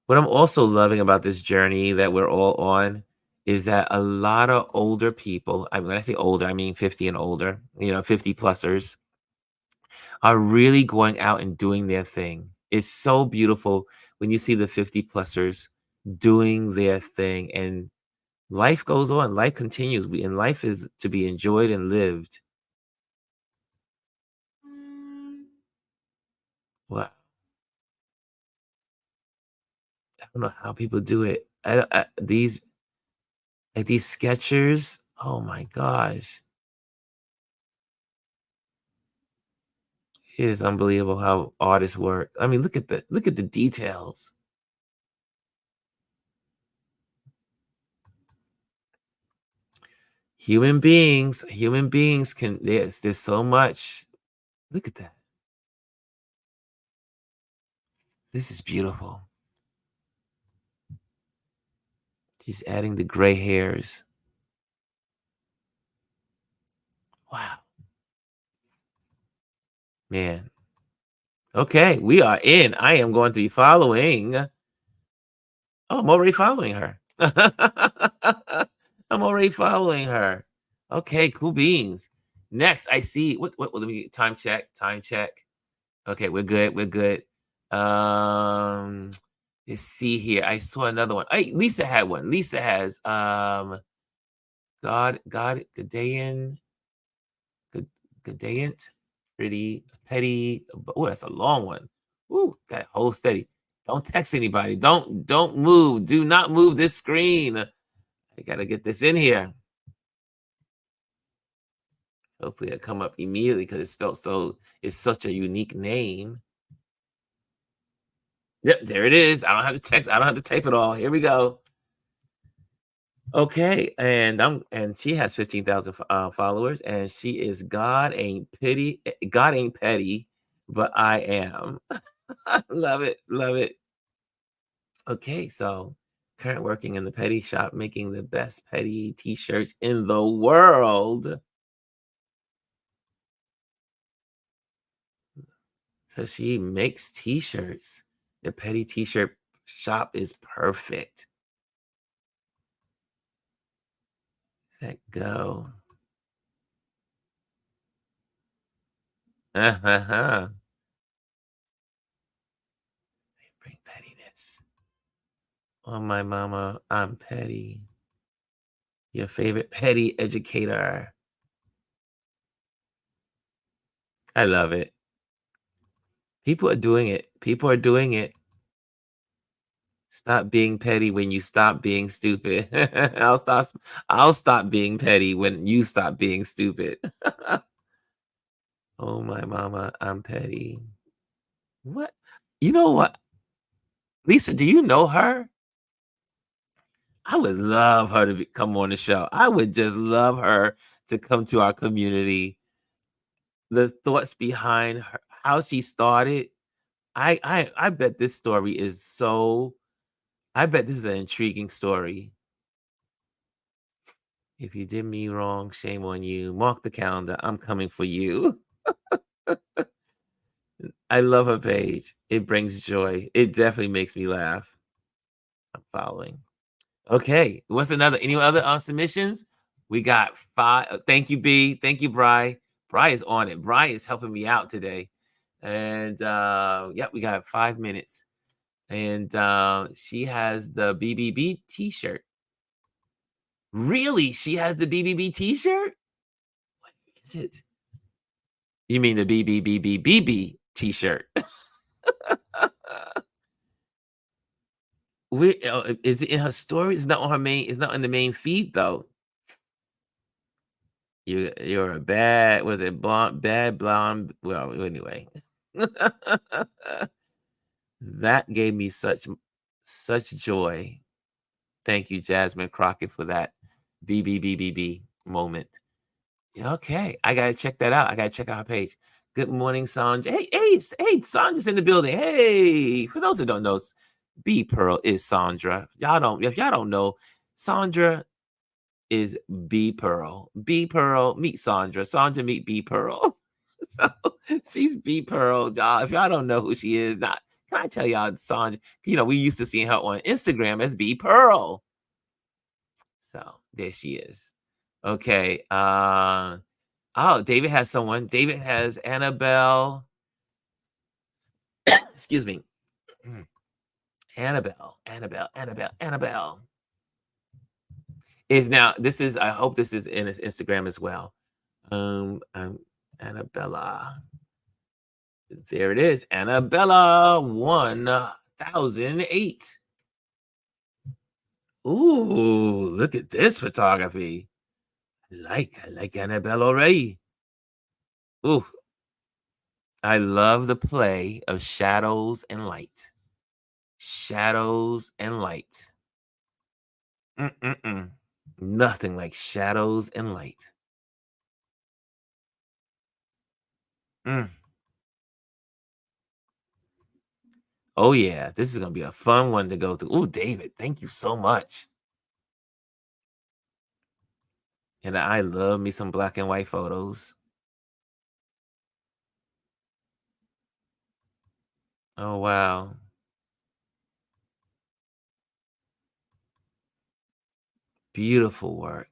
What I'm also loving about this journey that we're all on is that a lot of older people, when I say older, I mean 50 and older, 50 plusers, are really going out and doing their thing. It's so beautiful when you see the 50 plusers doing their thing, and life goes on, life continues, and life is to be enjoyed and lived. Wow. I don't know how people do it. These like these sketchers, oh my gosh. It is unbelievable how artists work. I mean, look at the details. Human beings can there's so much. Look at that. This is beautiful. She's adding the gray hairs. Wow, man. Okay, we are in. I am going to be following. Oh, I'm already following her. I'm already following her. Okay, cool beans. Next, I see what let me get time check. Time check. Okay, we're good. We're good. Um let's see here. I saw another one. Hey, Lisa had one. Lisa has God Godain Good Godayant pretty petty. Oh, that's a long one. Ooh, got hold steady. Don't text anybody. Don't move. Do not move this screen. I gotta get this in here. Hopefully it'll come up immediately because it's spelled so it's such a unique name. Yep, there it is. I don't have to text. I don't have to type it all. Here we go. Okay, and she has 15,000 followers, and she is God ain't petty, but I am. Love it, love it. Okay, so current working in the petty shop, making the best petty t-shirts in the world. So she makes t-shirts. The petty t-shirt shop is perfect. Let go. Bring pettiness. Oh, my mama, I'm petty. Your favorite petty educator. I love it. People are doing it. People are doing it. Stop being petty when you stop being stupid. I'll stop being petty when you stop being stupid. Oh, my mama, I'm petty. What? You know what? Lisa, do you know her? I would love her to come on the show. I would just love her to come to our community. The thoughts behind her, how she started. I bet this story is so. I bet this is an intriguing story. If you did me wrong, shame on you. Mark the calendar. I'm coming for you. I love her page. It brings joy. It definitely makes me laugh. I'm following. Okay. What's another? Any other submissions? We got 5. Thank you, B. Thank you, Bry. Bry is on it. Bry is helping me out today. And yeah, we got 5 minutes. and she has the BBB T-shirt. Really, she has the BBB T-shirt. What is it? You mean the BBBBBB T-shirt? Is it in her story? It's not on her main. It's not in the main feed though. You're a bad. Was it blonde? Bad blonde. Well, anyway, that gave me such joy. Thank you, Jasmine Crockett, for that BBBBB moment. Yeah, okay, I gotta check that out. I gotta check out her page. Good morning, Sandra. Hey, Sandra's in the building. Hey, for those who don't know, B Pearl is Sandra. If y'all don't know, Sandra is B Pearl. B Pearl meet Sandra. Sandra meet B Pearl. So she's B Pearl, y'all. If y'all don't know who she is, not can I tell y'all, Sandra? We used to seeing her on Instagram as B Pearl. So there she is. Okay. Oh, David has someone. David has Annabelle. Excuse me. Annabelle. Is now this is I hope this is in his Instagram as well. Annabella. There it is. Annabella 1008. Ooh, look at this photography. I like Annabelle already. Ooh. I love the play of shadows and light. Shadows and light. Nothing like shadows and light. Mm. Oh, yeah. This is going to be a fun one to go through. Oh, David, thank you so much. And I love me some black and white photos. Oh, wow. Beautiful work.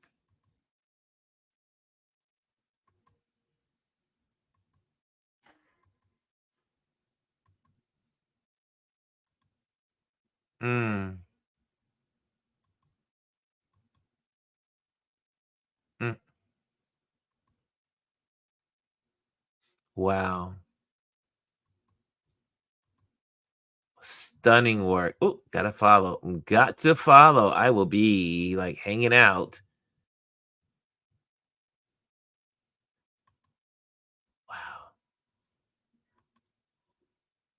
Mm. Mm. Wow. Stunning work. Oh, gotta follow. Got to follow. I will be like hanging out. Wow.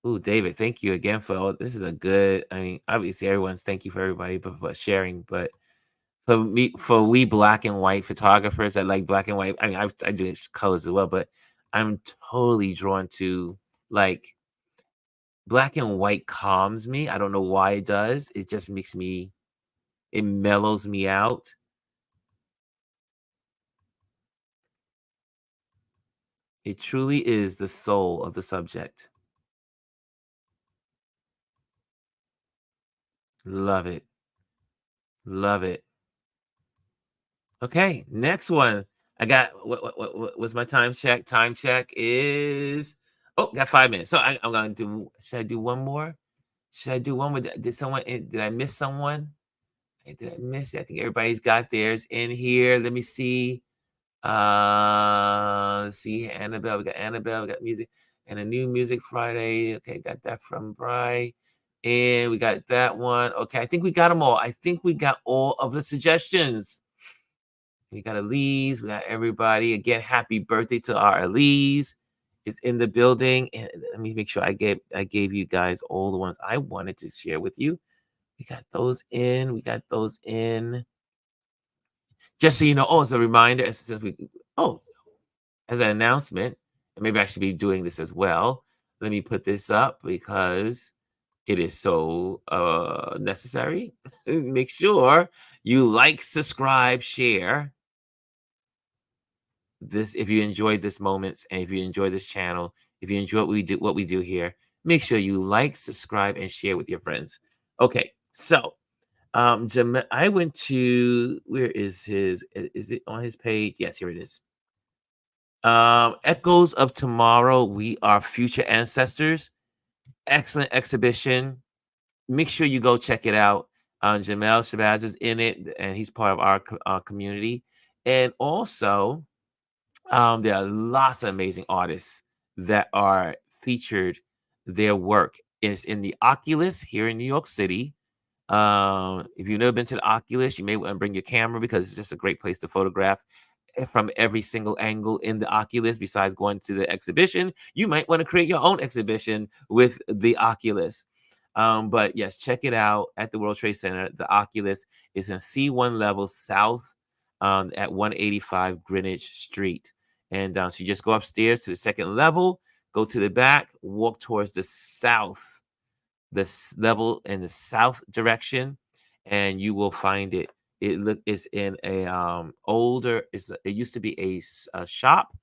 Ooh, David, thank you again for all this is a good obviously everyone's thank you for everybody but for sharing, but for we black and white photographers that like black and white, I do colors as well, but I'm totally drawn to like black and white calms me. I don't know why it does. It just it mellows me out. It truly is the soul of the subject. Love it. Love it. Okay, next one. I got what was my time check? Time check is got 5 minutes. So I'm gonna do. Should I do one more? Should I do one more? Did someone? Did I miss someone? Did I miss it? I think everybody's got theirs in here. Let me see. Let's see Annabelle. We got Annabelle. We got music and a new music Friday. Okay, got that from Bry. And we got that one. Okay, I think we got them all. I think we got all of the suggestions. We got Elise. We got everybody. Again, happy birthday to our Elise. Is in the building. And let me make sure I gave you guys all the ones I wanted to share with you. We got those in. We got those in. Just so you know, as a reminder, oh, as an announcement, and maybe I should be doing this as well. Let me put this up because it is so necessary. Make sure you like, subscribe, share this if you enjoyed this moments and if you enjoy this channel, if you enjoy what we do here, make sure you like, subscribe, and share with your friends. Okay, so I went to where is is it on his page? Yes, here it is. Echoes of Tomorrow, We Are Future Ancestors. Excellent exhibition. make sure you go check it out. Jamel Shabazz is in it, and he's part of our community. And also, there are lots of amazing artists that are featured. Their work is in the Oculus here in New York City. If you've never been to the Oculus, you may want to bring your camera because it's just a great place to photograph from every single angle in the Oculus. Besides going to the exhibition, you might want to create your own exhibition with the Oculus. But yes, check it out at the World Trade Center. The Oculus is in C1 level south at 185 Greenwich Street. And so you just go upstairs to the second level, go to the back, walk towards the south, this level in the south direction, and you will find it. It's in a older. It used to be a shop,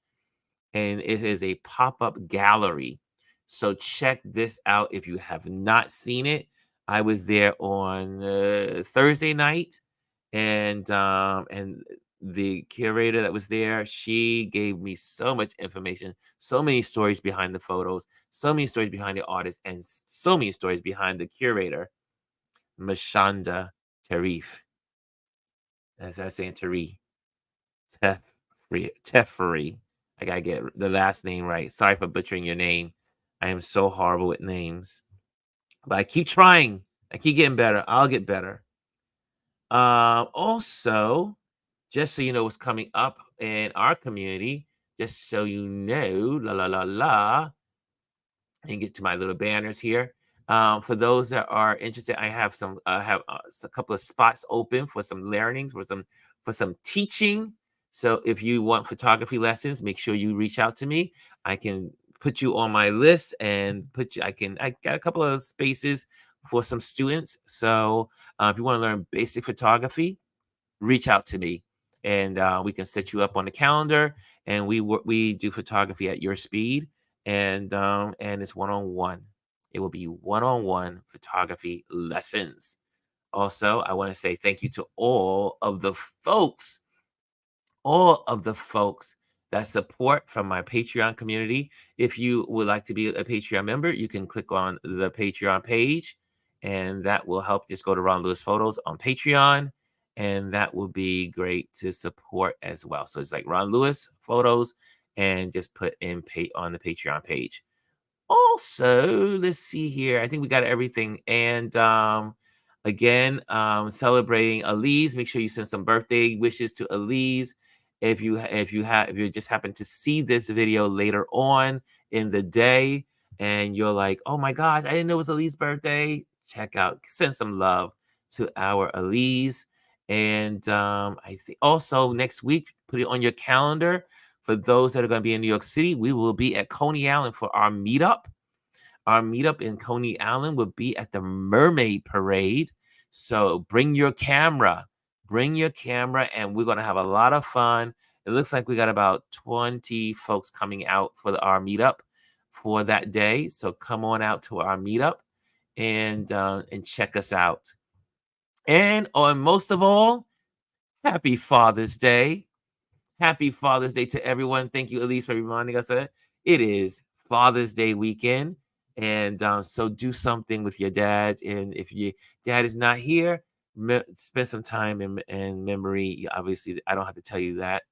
and it is a pop-up gallery. So check this out if you have not seen it. I was there on Thursday night, and the curator that was there, she gave me so much information, so many stories behind the photos, so many stories behind the artist, and so many stories behind the curator, Mashanda Tarif. As I was saying, Tarif. Teferi. I gotta get the last name right. Sorry for butchering your name. I am so horrible with names. But I keep trying. I keep getting better. I'll get better. Also, just so you know what's coming up in our community, just so you know, la la la la, and get to my little banners here. For those that are interested, I have a couple of spots open for some learnings, for some teaching. So if you want photography lessons, make sure you reach out to me. I can put you on my list and put you. I got a couple of spaces for some students. So if you want to learn basic photography, reach out to me, and we can set you up on the calendar. And we do photography at your speed, and it's one-on-one. It will be one-on-one photography lessons. Also, I want to say thank you to all of the folks that support from my Patreon community. If you would like to be a Patreon member, you can click on the Patreon page, and that will help. Just go to Ron Lewis Photos on Patreon, and that will be great to support as well. So it's like Ron Lewis Photos, and just put in on the Patreon page. Also, let's see here. I think we got everything. And again, celebrating Elise. Make sure you send some birthday wishes to Elise. If you just happen to see this video later on in the day, and you're like, oh my gosh, I didn't know it was Elise's birthday. Send some love to our Elise. And I think also next week, put it on your calendar. For those that are going to be in New York City, we will be at Coney Island for our meetup. Our meetup in Coney Island will be at the Mermaid Parade. So bring your camera. And we're going to have a lot of fun. It looks like we got about 20 folks coming out for our meetup for that day. So come on out to our meetup and check us out. And most of all, happy Father's Day. Happy Father's Day to everyone. Thank you, Elise, for reminding us that it is Father's Day weekend. And so do something with your dads. And if your dad is not here, spend some time in memory. Obviously, I don't have to tell you that.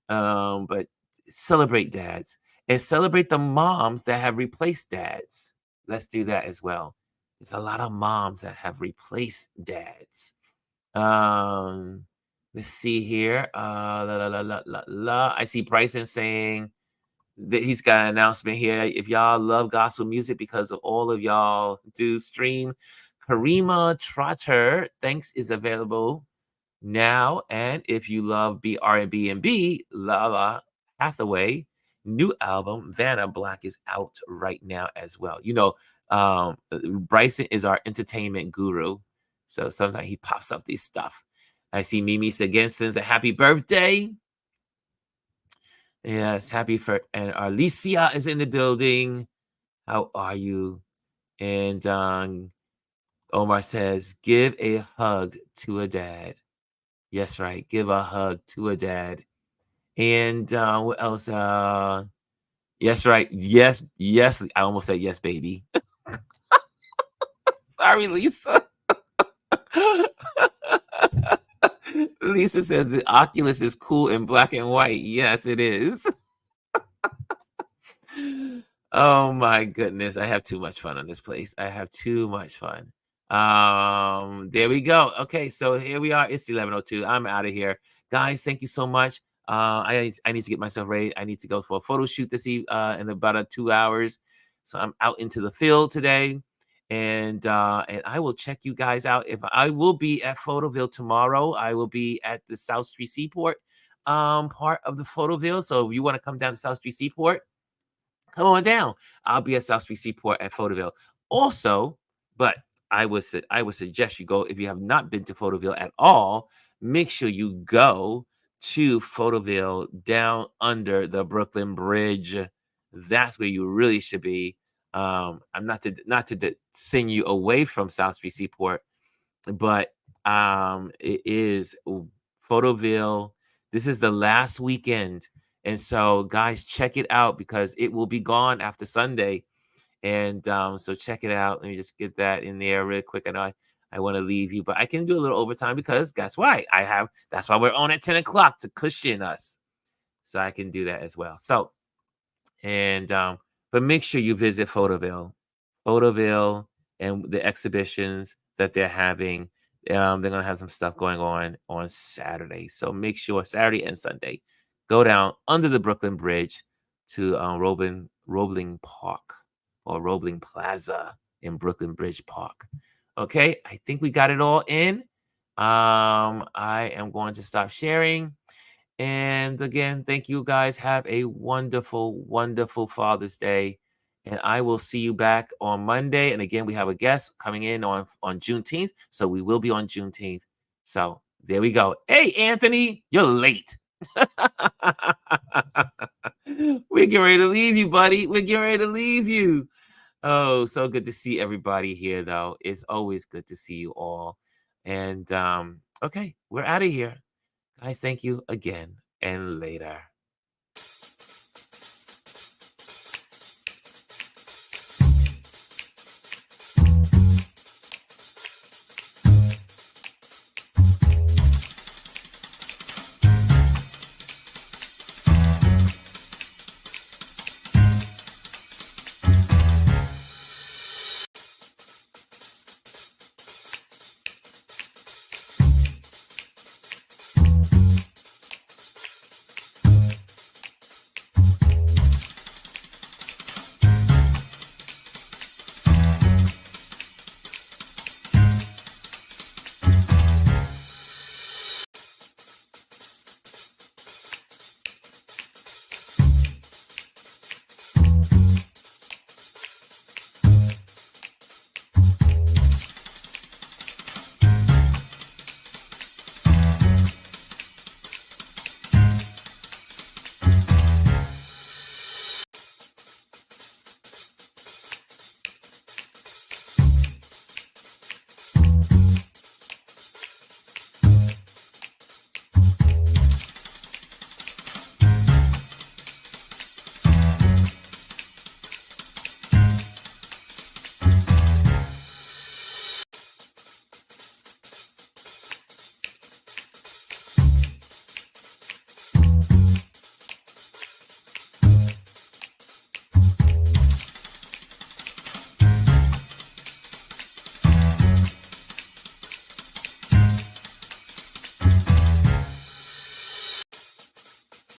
But celebrate dads and celebrate the moms that have replaced dads. Let's do that as well. There's a lot of moms that have replaced dads. Let's see here. I see Bryson saying that he's got an announcement here. If y'all love gospel music, because of all of y'all do stream, Karima Trotter, Thanks is available now. And if you love R&B, Lala Hathaway, new album, Vanna Black, is out right now as well. You know, Bryson is our entertainment guru. So sometimes he pops up these stuff. I see Mimi again sends a happy birthday. Yes, and Alicia is in the building. How are you? And Omar says, give a hug to a dad. Yes, right. Give a hug to a dad. And what else? Yes, right. Yes. I almost said yes, baby. Sorry, Lisa. Lisa says the Oculus is cool in black and white. Yes, it is. Oh my goodness. I have too much fun on this place. I have too much fun. There we go. Okay, so here we are. It's 11:02. I'm out of here. Guys, thank you so much. I need to get myself ready. I need to go for a photo shoot this in about 2 hours. So I'm out into the field today. And I will check you guys out. If I will be at Photoville tomorrow, I will be at the South Street Seaport part of the Photoville. So if you want to come down to South Street Seaport, come on down. I'll be at South Street Seaport at Photoville. Also, but I would suggest you go if you have not been to Photoville at all. Make sure you go to Photoville down under the Brooklyn Bridge. That's where you really should be. I'm not to send you away from South Street Seaport, but it is Photoville. This is the last weekend, and so guys, check it out because it will be gone after Sunday. And so check it out. Let me just get that in there real quick. I know I want to leave you, but I can do a little overtime because guess why? That's why we're on at 10 o'clock to cushion us. So I can do that as well. So, and but make sure you visit Photoville and the exhibitions that they're having. They're gonna have some stuff going on Saturday. So make sure Saturday and Sunday, go down under the Brooklyn Bridge to Roebling Park or Roebling Plaza in Brooklyn Bridge Park. Okay, I think we got it all in. I am going to stop sharing. And again, thank you guys. Have a wonderful, wonderful Father's Day. And I will see you back on Monday. And again, we have a guest coming in on Juneteenth. So we will be on Juneteenth. So there we go. Hey, Anthony, you're late. We're getting ready to leave you, buddy. We're getting ready to leave you. Oh, so good to see everybody here, though. It's always good to see you all. And okay, we're out of here. Guys, thank you again and later.